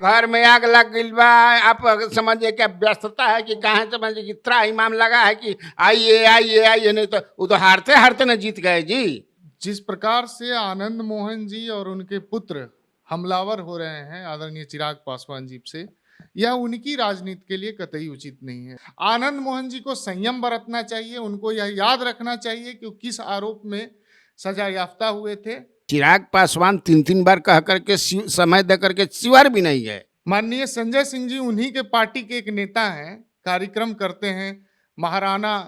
घर में आग लग गई बा। आप समझिए क्या व्यस्तता है कि कहाँ समझिए कि इतना इमाम लगा है कि आइए आइए आइए, नहीं तो वो तो हारते हारते न जीत गए जी। जिस प्रकार से आनंद मोहन जी और उनके पुत्र हमलावर हो रहे हैं आदरणीय चिराग पासवान जी से, यह उनकी राजनीति के लिए कतई उचित नहीं है। आनंद मोहन जी को संयम बरतना चाहिए। उनको यह याद रखना चाहिए कि वो किस आरोप में सजा याफ्ता हुए थे। चिराग पासवान 3 बार कह करके समय दे करके शिवर भी नहीं गए। माननीय संजय सिंह जी उन्हीं के पार्टी के एक नेता हैं, कार्यक्रम करते हैं महाराणा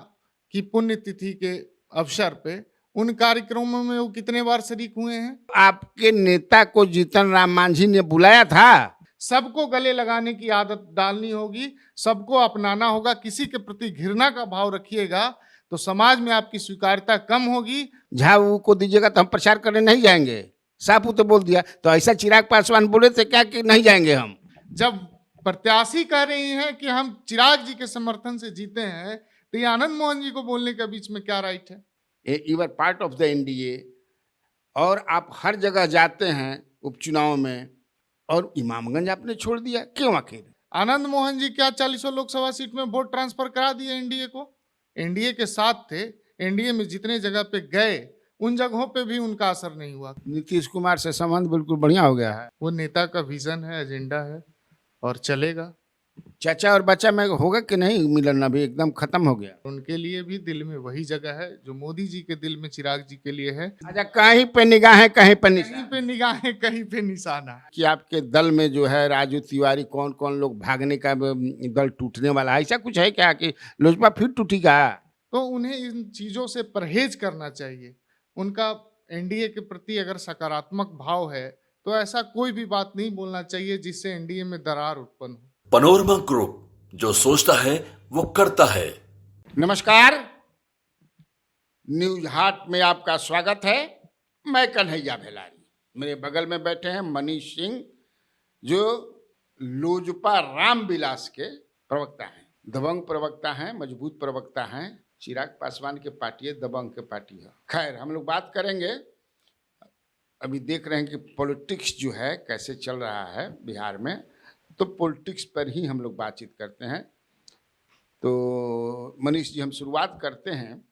की पुण्यतिथि के अवसर पे। उन कार्यक्रमों में वो कितने बार शरीक हुए हैं? आपके नेता को जीतन राम मांझी ने बुलाया था। सबको गले लगाने की आदत डालनी होगी, सबको अपनाना होगा। किसी के प्रति घृणा का भाव रखिएगा तो समाज में आपकी स्वीकार्यता कम होगी। झाऊ को दीजिएगा तो हम प्रचार करने नहीं जाएंगे, साफ तो बोल दिया। तो ऐसा चिराग पासवान बोले थे क्या कि नहीं जाएंगे हम? जब प्रत्याशी कह रही हैं कि हम चिराग जी के समर्थन से जीते हैं, तो ये आनंद मोहन जी को बोलने के बीच में क्या राइट है? You are part of the NDA और आप हर जगह जाते हैं उपचुनाव में, और इमामगंज आपने छोड़ दिया क्यों आखिर? आनंद मोहन जी क्या 40 लोकसभा सीट में वोट ट्रांसफर करा दिए एनडीए को? एनडीए के साथ थे, एनडीए में जितने जगह पे गए उन जगहों पे भी उनका असर नहीं हुआ। नीतीश कुमार से संबंध बिल्कुल बढ़िया हो गया है। वो नेता का विजन है, एजेंडा है और चलेगा। चाचा और बच्चा में होगा कि नहीं मिलन? अभी एकदम खत्म हो गया। उनके लिए भी दिल में वही जगह है जो मोदी जी के दिल में चिराग जी के लिए है। अच्छा, कहीं पे निगाहें कहीं पे कहीं पे निगाहें कहीं पे निशाना। कि आपके दल में जो है राजू तिवारी, कौन कौन लोग भागने का दल टूटने वाला है, ऐसा कुछ है क्या कि लोजपा फिर टूटेगा? तो उन्हें इन चीजों से परहेज करना चाहिए। उनका एनडीए के प्रति अगर सकारात्मक भाव है तो ऐसा कोई भी बात नहीं बोलना चाहिए जिससे एनडीए में दरार उत्पन्न हो। पनोरमा ग्रुप, जो सोचता है वो करता है। नमस्कार, न्यूज हाट में आपका स्वागत है। मैं कन्हैया भेलारी, मेरे बगल में बैठे हैं मनीष सिंह, जो लोजपा रामविलास के प्रवक्ता हैं, दबंग प्रवक्ता हैं, मजबूत प्रवक्ता हैं। चिराग पासवान के पार्टी है, दबंग के पार्टी है। खैर, हम लोग बात करेंगे। अभी देख रहे हैं कि पॉलिटिक्स जो है कैसे चल रहा है बिहार में, तो पॉलिटिक्स पर ही हम लोग बातचीत करते हैं। तो मनीष जी, हम शुरुआत करते हैं।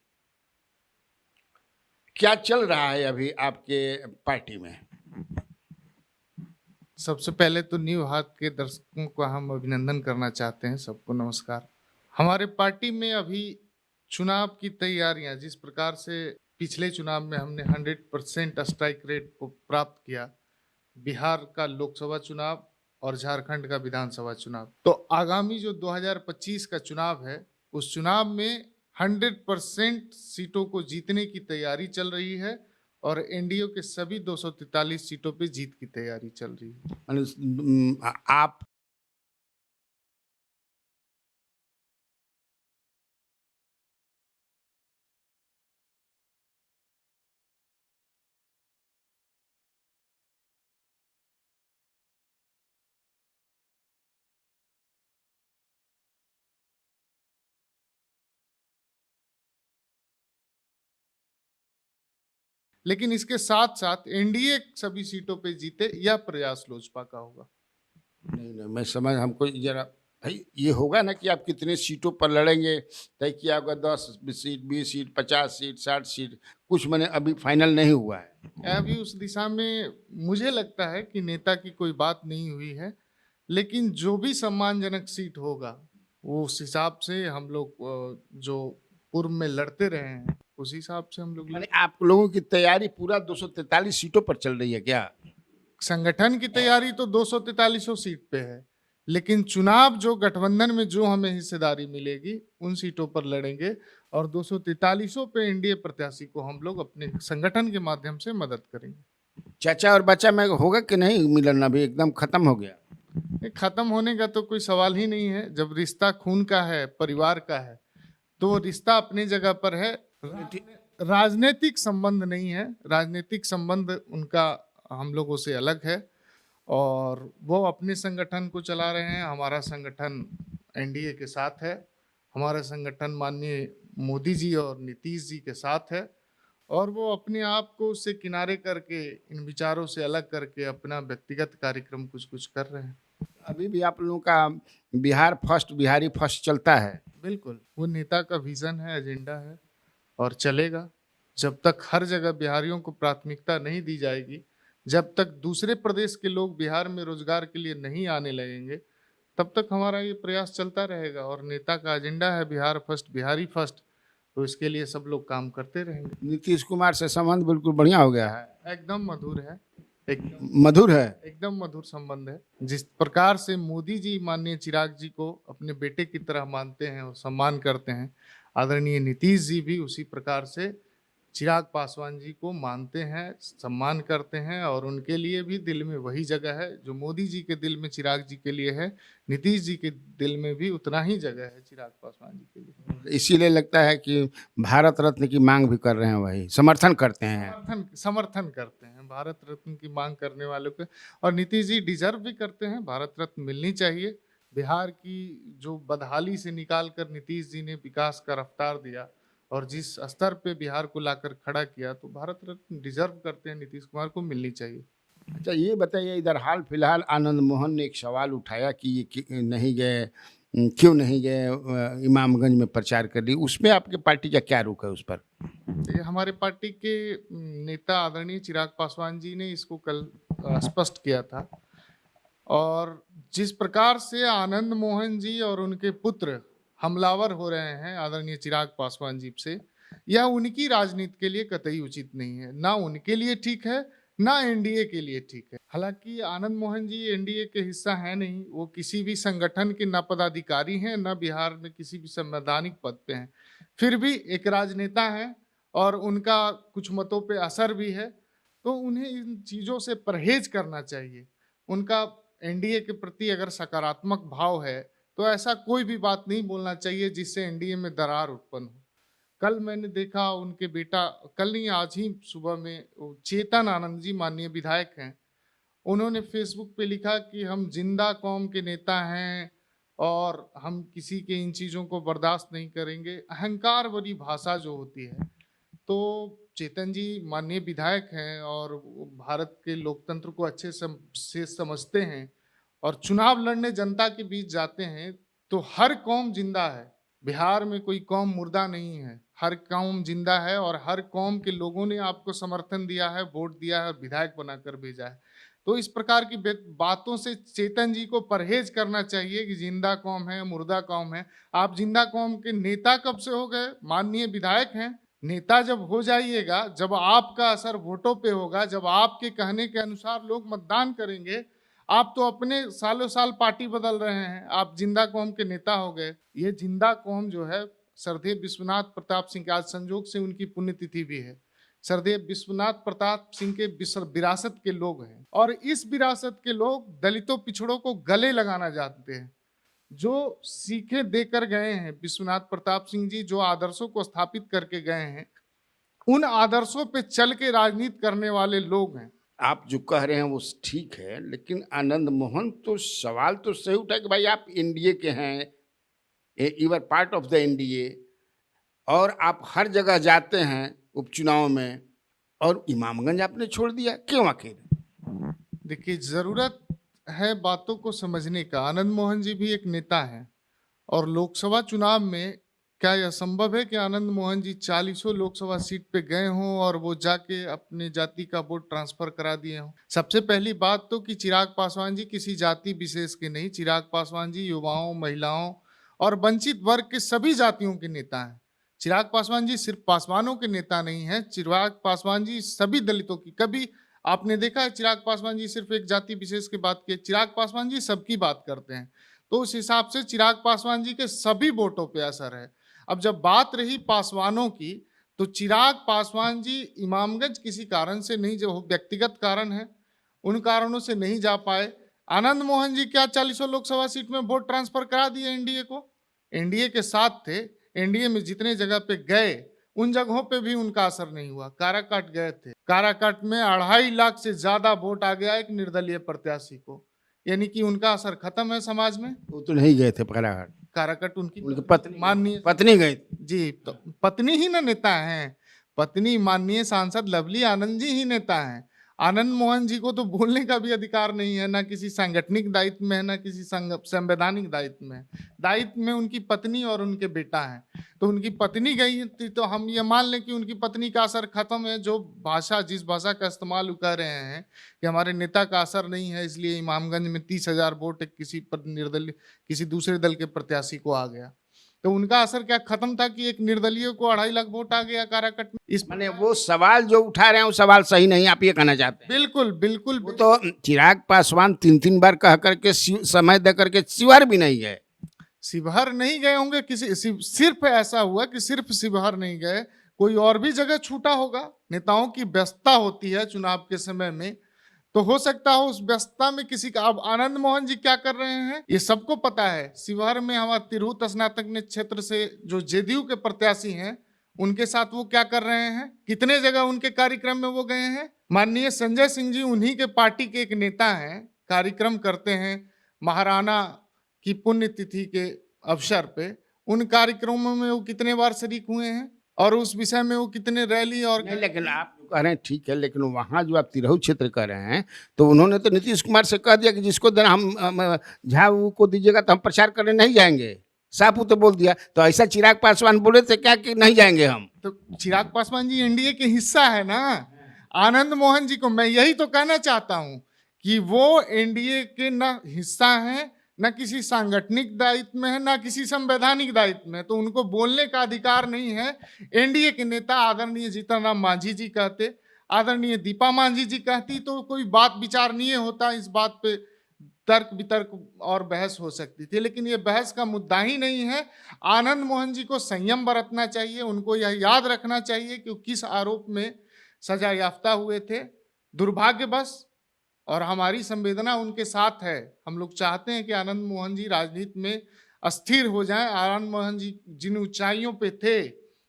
क्या चल रहा है अभी आपके पार्टी में? सबसे पहले तो न्यू हाथ के दर्शकों का हम अभिनंदन करना चाहते हैं। सबको नमस्कार। हमारे पार्टी में अभी चुनाव की तैयारियां, जिस प्रकार से पिछले चुनाव में हमने 100% स्ट्राइक रेट को प्राप्त किया, बिहार का लोकसभा चुनाव और झारखंड का विधानसभा चुनाव, तो आगामी जो 2025 का चुनाव है उस चुनाव में 100% सीटों को जीतने की तैयारी चल रही है और एनडीए के सभी 243 सीटों पे जीत की तैयारी चल रही है। आप लेकिन इसके साथ साथ एनडीए सभी सीटों पे जीते, यह प्रयास लोजपा का होगा। नहीं, मैं समझ, हमको जरा भाई ये होगा ना कि आप कितने सीटों पर लड़ेंगे, तय किया होगा 10 सीट, 20 सीट, 50 सीट, 60 सीट, कुछ मैंने अभी फाइनल नहीं हुआ है। अभी उस दिशा में मुझे लगता है कि नेता की कोई बात नहीं हुई है, लेकिन जो भी सम्मानजनक सीट होगा वो उस हिसाब से हम लोग जो पूर्व में लड़ते रहे हैं उस हिसाब से हम लोग। आप लोगों की तैयारी पूरा 243 सीटों पर चल रही है क्या? संगठन की तैयारी तो 243 सीट पे है, लेकिन चुनाव जो गठबंधन में जो हमें हिस्सेदारी मिलेगी उन सीटों पर लड़ेंगे और 243 पे एनडीए प्रत्याशी को हम लोग अपने संगठन के माध्यम से मदद करेंगे। चाचा और बच्चा में होगा कि नहीं मिलन? अभी एकदम खत्म हो गया। खत्म होने का तो कोई सवाल ही नहीं है। जब रिश्ता खून का है, परिवार का है, तो रिश्ता अपनी जगह पर है। राजनीतिक संबंध नहीं है, राजनीतिक संबंध उनका हम लोगों से अलग है और वो अपने संगठन को चला रहे हैं। हमारा संगठन एनडीए के साथ है, हमारा संगठन माननीय मोदी जी और नीतीश जी के साथ है और वो अपने आप को उससे किनारे करके, इन विचारों से अलग करके अपना व्यक्तिगत कार्यक्रम कुछ कुछ कर रहे हैं। अभी भी आप लोगों का बिहार फर्स्ट, बिहारी फर्स्ट चलता है। बिल्कुल, वो नेता का विजन है, एजेंडा है और चलेगा। जब तक हर जगह बिहारियों को प्राथमिकता नहीं दी जाएगी, जब तक दूसरे प्रदेश के लोग बिहार में रोजगार के लिए नहीं आने लगेंगे, तब तक हमारा ये प्रयास चलता रहेगा। और नेता का एजेंडा है बिहार फर्स्ट, बिहारी फर्स्ट, तो इसके लिए सब लोग काम करते रहेंगे। नीतीश कुमार से संबंध बिल्कुल बढ़िया हो गया है, एकदम मधुर है, एकदम मधुर है। एकदम मधुर संबंध है। जिस प्रकार से मोदी जी माननीय चिराग जी को अपने बेटे की तरह मानते हैं और सम्मान करते हैं, आदरणीय नीतीश जी भी उसी प्रकार से चिराग पासवान जी को मानते हैं, सम्मान करते हैं और उनके लिए भी दिल में वही जगह है जो मोदी जी के दिल में चिराग जी के लिए है, नीतीश जी के दिल में भी उतना ही जगह है चिराग पासवान जी के लिए। इसीलिए लगता है कि भारत रत्न की मांग भी कर रहे हैं, वही समर्थन करते हैं। समर्थन करते हैं भारत रत्न की मांग करने वालों के। और नीतीश जी डिजर्व भी करते हैं, भारत रत्न मिलनी चाहिए। बिहार की जो बदहाली से निकाल कर नीतीश जी ने विकास का रफ्तार दिया और जिस स्तर पे बिहार को लाकर खड़ा किया, तो भारत रत्न डिजर्व करते हैं, नीतीश कुमार को मिलनी चाहिए। अच्छा ये बताइए, इधर हाल फिलहाल आनंद मोहन ने एक सवाल उठाया कि ये नहीं गए, क्यों नहीं गए इमामगंज में प्रचार कर ली, उसमें आपके पार्टी का क्या रुख है उस पर? ये हमारे पार्टी के नेता आदरणीय चिराग पासवान जी ने इसको कल स्पष्ट किया था। और जिस प्रकार से आनंद मोहन जी और उनके पुत्र हमलावर हो रहे हैं आदरणीय चिराग पासवान जी से, यह उनकी राजनीति के लिए कतई उचित नहीं है। ना उनके लिए ठीक है, ना एनडीए के लिए ठीक है। हालांकि आनंद मोहन जी एनडीए के हिस्सा है नहीं, वो किसी भी संगठन के न पदाधिकारी हैं, न बिहार में किसी भी संवैधानिक पद पे हैं, फिर भी एक राजनेता है और उनका कुछ मतों पे असर भी है, तो उन्हें इन चीज़ों से परहेज करना चाहिए। उनका एनडीए के प्रति अगर सकारात्मक भाव है तो ऐसा कोई भी बात नहीं बोलना चाहिए जिससे एनडीए में दरार उत्पन्न हो। कल मैंने देखा उनके बेटा, कल नहीं आज ही सुबह में, चेतन आनंद जी माननीय विधायक हैं, उन्होंने फेसबुक पे लिखा कि हम जिंदा कौम के नेता हैं और हम किसी के इन चीज़ों को बर्दाश्त नहीं करेंगे। अहंकार भरी भाषा जो होती है, तो चेतन जी माननीय विधायक हैं और वो भारत के लोकतंत्र को अच्छे से समझते हैं और चुनाव लड़ने जनता के बीच जाते हैं, तो हर कौम जिंदा है। बिहार में कोई कौम मुर्दा नहीं है, हर कौम जिंदा है और हर कौम के लोगों ने आपको समर्थन दिया है, वोट दिया है और विधायक बनाकर भेजा है। तो इस प्रकार की बातों से चेतन जी को परहेज करना चाहिए कि जिंदा कौम है, मुर्दा कौम है। आप जिंदा कौम के नेता कब से हो गए? माननीय विधायक हैं। नेता जब हो जाइएगा, जब आपका असर वोटों पे होगा, जब आपके कहने के अनुसार लोग मतदान करेंगे। आप तो अपने सालों साल पार्टी बदल रहे हैं, आप जिंदा कौम के नेता हो गए। ये जिंदा कौम जो है, सरदेव विश्वनाथ प्रताप सिंह के, आज संजोग से उनकी पुण्यतिथि भी है, सरदेव विश्वनाथ प्रताप सिंह के विरासत के लोग हैं और इस विरासत के लोग दलितों पिछड़ों को गले लगाना जानते हैं। जो सीखें देकर गए हैं विश्वनाथ प्रताप सिंह जी, जो आदर्शों को स्थापित करके गए हैं, उन आदर्शों पे चल के राजनीति करने वाले लोग हैं। आप जो कह रहे हैं वो ठीक है, लेकिन आनंद मोहन तो सवाल तो सही उठा कि भाई आप एनडीए के हैं, you are part of the NDA, और आप हर जगह जाते हैं उपचुनाव में, और इमामगंज आपने छोड़ दिया, क्यों आखिर? देखिए, जरूरत है बातों को समझने का। आनंद मोहन जी भी एक नेता हैं और लोकसभा चुनाव में क्या यह संभव है कि आनंद मोहन जी 40 लोकसभा सीट पे गए हों और वो जाके अपने जाति का वोट ट्रांसफर करा दिए हों? सबसे पहली बात तो कि चिराग पासवान जी किसी जाति विशेष के नहीं, चिराग पासवान जी युवाओं, महिलाओं और वंचित वर्ग के सभी जातियों के नेता हैं। चिराग पासवान जी सिर्फ पासवानों के नेता नहीं है, चिराग पासवान जी सभी दलितों की, कभी आपने देखा है चिराग पासवान जी सिर्फ एक जाति विशेष की बात की? चिराग पासवान जी सबकी बात करते हैं। तो उस हिसाब से चिराग पासवान जी के सभी वोटों पे असर है। अब जब बात रही पासवानों की, तो चिराग पासवान जी इमामगंज किसी कारण से नहीं, जो व्यक्तिगत कारण है, उन कारणों से नहीं जा पाए। आनंद मोहन जी क्या 40 लोकसभा सीट में वोट ट्रांसफर करा दिए एनडीए को? एनडीए के साथ थे, एनडीए में जितने जगह पे गए उन जगहों पे भी उनका असर नहीं हुआ। काराकाट गए थे, काराकाट में 2.5 लाख से ज्यादा वोट आ गया एक निर्दलीय प्रत्याशी को, यानी कि उनका असर खत्म है समाज में। वो तो नहीं गए थे काराकाट, काराकाट उनकी पत्नी, माननीय पत्नी गई जी, तो पत्नी ही ना नेता हैं, पत्नी माननीय सांसद लवली आनंद जी ही नेता हैं। आनंद मोहन जी को तो बोलने का भी अधिकार नहीं है, ना किसी सांगठनिक दायित्व में है, ना किसी संवैधानिक दायित्व में है। दायित्व में उनकी पत्नी और उनके बेटा हैं। तो उनकी पत्नी गई थी तो हम ये मान लें कि उनकी पत्नी का असर खत्म है। जो भाषा, जिस भाषा का इस्तेमाल वो कर रहे हैं कि हमारे नेता का असर नहीं है, इसलिए इमामगंज में 30,000 वोट किसी पर निर्दलीय, किसी दूसरे दल के प्रत्याशी को आ गया, तो उनका असर क्या खत्म था कि एक निर्दलीय को 2.5 लाख वोट आ गया काराकट में। इस माने वो सवाल जो उठा रहे हैं वो सवाल सही नहीं, आप ये कहना चाहते हैं? बिल्कुल बिल्कुल वो तो चिराग पासवान 3-3 बार कह करके समय दे करके शिविर भी नहीं गए। शिवहर नहीं गए होंगे, किसी सिर्फ ऐसा हुआ कि सिर्फ शिवहर नहीं गए, कोई और भी जगह छूटा होगा। नेताओं की व्यस्तता होती है चुनाव के समय में, तो हो सकता हो उस व्यस्तता में किसी का। अब आनंद मोहन जी क्या कर रहे हैं ये सबको पता है। शिवहर में हमारे तिरहुत स्नातक क्षेत्र से जो जेडीयू के प्रत्याशी हैं उनके साथ वो क्या कर रहे हैं, कितने जगह उनके कार्यक्रम में वो गए हैं। माननीय संजय सिंह जी उन्हीं के पार्टी के एक नेता हैं, कार्यक्रम करते हैं महाराणा की पुण्यतिथि के अवसर पे। उन कार्यक्रमों में वो कितने बार शरीक हुए हैं और उस विषय में वो कितने रैली और नहीं, लेकिन आप जो कह रहे हैं ठीक है, लेकिन वहाँ जो आप तिरहुत क्षेत्र कह रहे हैं तो उन्होंने तो नीतीश कुमार से कह दिया कि जिसको देना हम झा को दीजिएगा तो हम प्रचार करने नहीं जाएंगे। साफ तो बोल दिया। तो ऐसा चिराग पासवान बोले थे क्या कि नहीं जाएंगे हम? तो चिराग पासवान जी एनडीए के हिस्सा है ना। आनंद मोहन जी को मैं यही तो कहना चाहता हूं कि वो एनडीए के न हिस्सा हैं, न किसी सांगठनिक दायित्व में है, ना किसी संवैधानिक दायित्व में, तो उनको बोलने का अधिकार नहीं है। एनडीए के नेता आदरणीय जीतन राम मांझी जी कहते, आदरणीय दीपा मांझी जी कहती तो कोई बात विचार नहीं होता, इस बात पे तर्क वितर्क और बहस हो सकती थी, लेकिन ये बहस का मुद्दा ही नहीं है। आनंद मोहन जी को संयम बरतना चाहिए। उनको यह याद रखना चाहिए कि वो किस आरोप में सजा याफ्ता हुए थे। दुर्भाग्यवश, और हमारी संवेदना उनके साथ है, हम लोग चाहते हैं कि आनंद मोहन जी राजनीति में अस्थिर हो जाएं। आनंद मोहन जी जिन ऊंचाइयों पे थे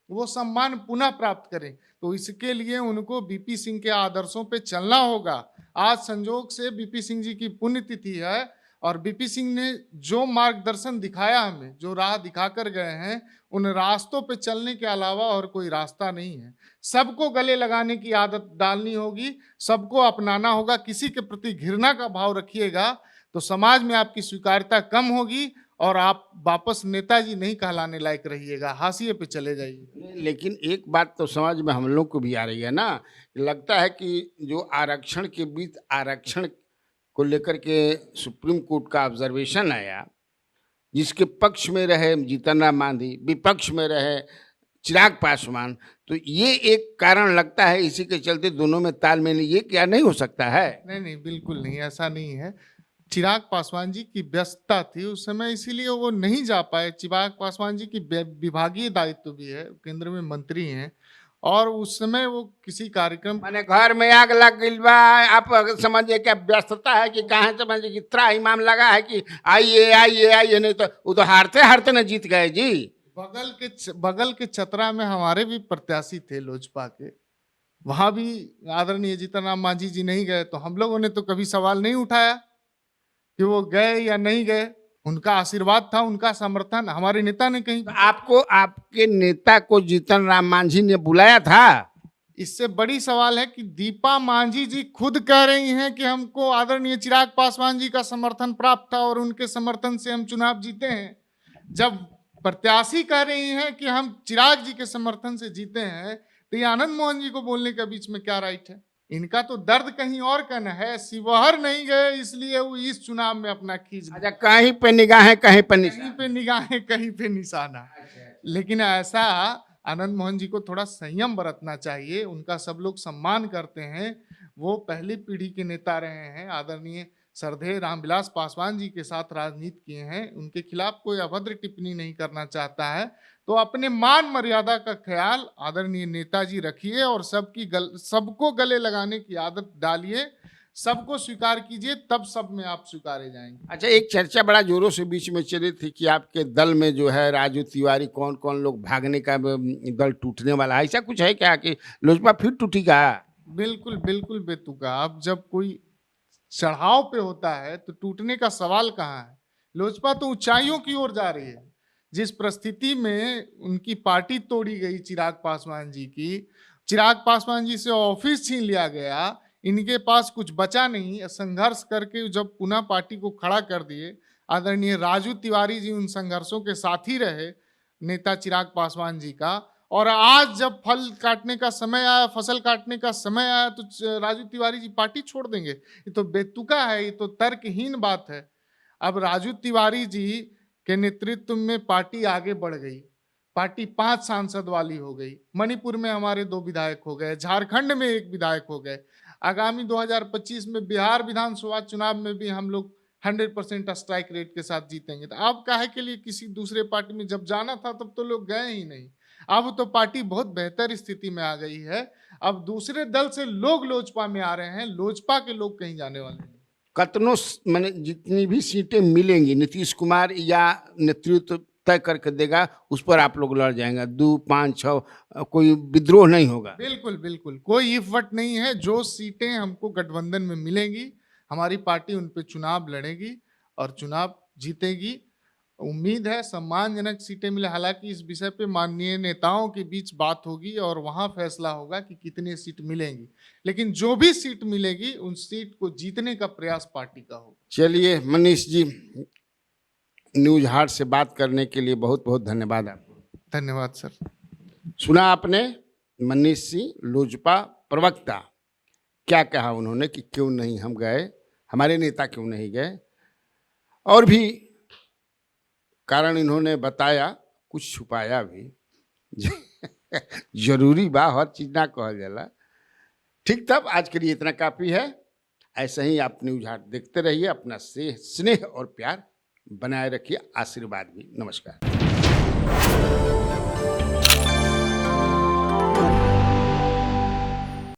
वो सम्मान पुनः प्राप्त करें, तो इसके लिए उनको बीपी सिंह के आदर्शों पे चलना होगा। आज संजोग से बीपी सिंह जी की पुण्यतिथि है और बीपी सिंह ने जो मार्गदर्शन दिखाया, हमें जो राह दिखाकर गए हैं, उन रास्तों पे चलने के अलावा और कोई रास्ता नहीं है। सबको गले लगाने की आदत डालनी होगी, सबको अपनाना होगा। किसी के प्रति घृणा का भाव रखिएगा तो समाज में आपकी स्वीकार्यता कम होगी और आप वापस नेताजी नहीं कहलाने लायक रहिएगा, हाशिए पे चले जाइए। लेकिन एक बात तो समझ में हम लोग को भी आ रही है ना, लगता है कि जो आरक्षण के बीच आरक्षण को लेकर के सुप्रीम कोर्ट का ऑब्जर्वेशन आया, जिसके पक्ष में रहे जीतन राम मांझी, विपक्ष में रहे चिराग पासवान, तो ये एक कारण लगता है। इसी के चलते दोनों में तालमेल, ये क्या नहीं हो सकता है? नहीं, बिल्कुल नहीं, ऐसा नहीं है। चिराग पासवान जी की व्यस्तता थी उस समय, इसीलिए वो नहीं जा पाए। चिराग पासवान जी की विभागीय दायित्व भी है, केंद्र में मंत्री हैं, और उस समय वो किसी कार्यक्रम, माने घर में आग लग गई बा, आप समझिए क्या व्यस्तता है कि कहाँ समझिए कि इतना इमाम लगा है कि आइए आइए आइए, नहीं तो वो तो हारते हारते न जीत गए जी। बगल के चतरा में हमारे भी प्रत्याशी थे लोजपा के, वहां भी आदरणीय जीतन राम मांझी जी नहीं गए, तो हम लोगों ने तो कभी सवाल नहीं उठाया कि वो गए या नहीं गए। उनका आशीर्वाद था, उनका समर्थन, हमारे नेता ने कहीं। आपको, आपके नेता को जीतन राम मांझी ने बुलाया था? इससे बड़ी सवाल है कि दीपा मांझी जी खुद कह रही हैं कि हमको आदरणीय चिराग पासवान जी का समर्थन प्राप्त था और उनके समर्थन से हम चुनाव जीते हैं। जब प्रत्याशी कह रही हैं कि हम चिराग जी के समर्थन से जीते हैं, तो ये आनंद मोहन जी को बोलने के बीच में क्या राइट है? इनका तो दर्द कहीं और का न है। शिवहर नहीं गए इसलिए वो इस चुनाव में अपना खींच, अच्छा, कहीं पे निगाहें कहीं पे कहीं पे निगाहें कहीं पे निशाना। लेकिन ऐसा आनंद मोहन जी को थोड़ा संयम बरतना चाहिए। उनका सब लोग सम्मान करते हैं, वो पहली पीढ़ी के नेता रहे हैं। आदरणीय श्रद्धेय रामविलास पासवान जी के साथ राजनीति किए हैं, उनके खिलाफ कोई अभद्र टिप्पणी नहीं करना चाहता है, तो अपने मान मर्यादा का ख्याल आदरणीय नेताजी रखिए और सबको गले लगाने की आदत डालिए, सबको स्वीकार कीजिए, तब सब में आप स्वीकारे जाएंगे। अच्छा, एक चर्चा बड़ा जोरों से बीच में चली थी कि आपके दल में जो है राजू तिवारी, कौन कौन लोग भागने का दल टूटने वाला है, ऐसा कुछ है क्या कि लोजपा फिर टूटेगा? बिल्कुल बिल्कुल बेतुका। अब जब कोई चढ़ाव पे होता है तो टूटने का सवाल कहाँ है? लोजपा तो ऊंचाइयों की ओर जा रही है। जिस परिस्थिति में उनकी पार्टी तोड़ी गई चिराग पासवान जी की, चिराग पासवान जी से ऑफिस छीन लिया गया, इनके पास कुछ बचा नहीं। संघर्ष करके जब पुनः पार्टी को खड़ा कर दिए, आदरणीय राजू तिवारी जी उन संघर्षों के साथी रहे, नेता चिराग पासवान जी का, और आज जब फल काटने का समय आया, फसल काटने का समय आया, तो राजू तिवारी जी पार्टी छोड़ देंगे। ये तो बेतुका है, ये तो तर्कहीन बात है। अब राजू तिवारी जी के नेतृत्व में पार्टी आगे बढ़ गई, पार्टी 5 सांसद वाली हो गई, मणिपुर में हमारे 2 विधायक हो गए, झारखंड में 1 विधायक हो गए। आगामी 2025 में बिहार विधानसभा चुनाव में भी हम लोग 100% स्ट्राइक रेट के साथ जीतेंगे। तो अब काहे के लिए किसी दूसरे पार्टी में जब जाना था तब तो लोग गए ही नहीं। अब तो पार्टी बहुत बेहतर स्थिति में आ गई है। अब दूसरे दल से लोग लोजपा में आ रहे हैं, लोजपा के लोग कहीं जाने वाले नहीं। कतनों मैंने जितनी भी सीटें मिलेंगी नीतीश कुमार या नेतृत्व तय करके देगा, उस पर आप लोग लड़ जाएंगे। 2, 5, 6 कोई विद्रोह नहीं होगा। बिल्कुल बिल्कुल, कोई इफ वट नहीं है। जो सीटें हमको गठबंधन में मिलेंगी, हमारी पार्टी उन पे चुनाव लड़ेगी और चुनाव जीतेगी। उम्मीद है सम्मानजनक सीटें मिले। हालांकि इस विषय पे माननीय नेताओं के बीच बात होगी और वहां फैसला होगा कि कितनी सीट मिलेंगी, लेकिन जो भी सीट मिलेगी उन सीट को जीतने का प्रयास पार्टी का होगा। चलिए मनीष जी, न्यूज हार्ट से बात करने के लिए बहुत बहुत धन्यवाद आपको। धन्यवाद सर। सुना आपने मनीष सिंह लोजपा प्रवक्ता क्या कहा उन्होंने कि क्यों नहीं हम गए, हमारे नेता क्यों नहीं गए, और भी कारण इन्होंने बताया, कुछ छुपाया भी। जरूरी बा हर चीज ना कहल जाला। ठीक, तब आज के लिए इतना काफी है। ऐसे ही आप न्यूज हार्ट देखते रहिए, अपना स्नेह और प्यार बनाए रखिए, आशीर्वाद भी। नमस्कार।